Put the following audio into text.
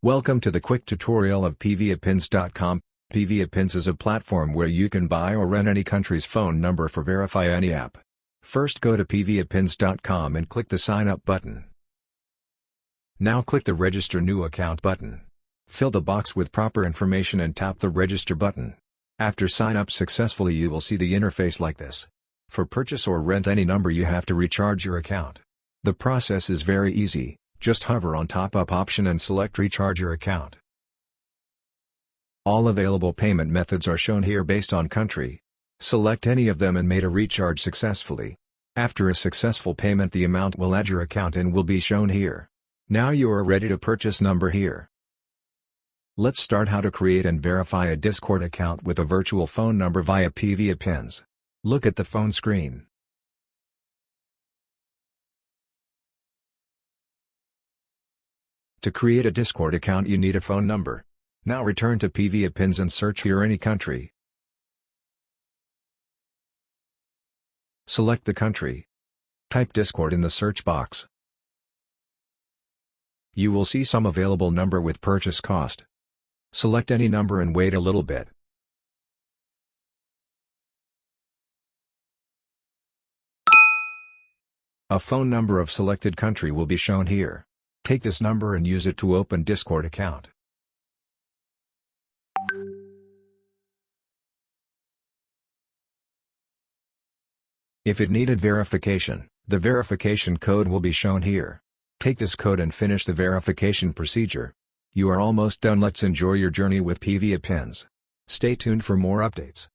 Welcome to the quick tutorial of PVAPins.com. PVAPins is a platform where you can buy or rent any country's phone number for verify any app. First go to PVAPins.com and click the sign up button. Now click the register new account button. Fill the box with proper information and tap the register button. After sign up successfully you will see the interface like this. For purchase or rent any number you have to recharge your account. The process is very easy. Just hover on top up option and select recharge your account. All available payment methods are shown here based on country. Select any of them and made a recharge successfully. After a successful payment the amount will add your account and will be shown here. Now you are ready to purchase number here. Let's start how to create and verify a Discord account with a virtual phone number via PVAPins. Look at the phone screen. To create a Discord account you need a phone number. Now return to PVAPins and search here any country. Select the country. Type Discord in the search box. You will see some available number with purchase cost. Select any number and wait a little bit. A phone number of selected country will be shown here. Take this number and use it to open Discord account. If it needed verification, the verification code will be shown here. Take this code and finish the verification procedure. You are almost done. Let's enjoy your journey with PVAPins. Stay tuned for more updates.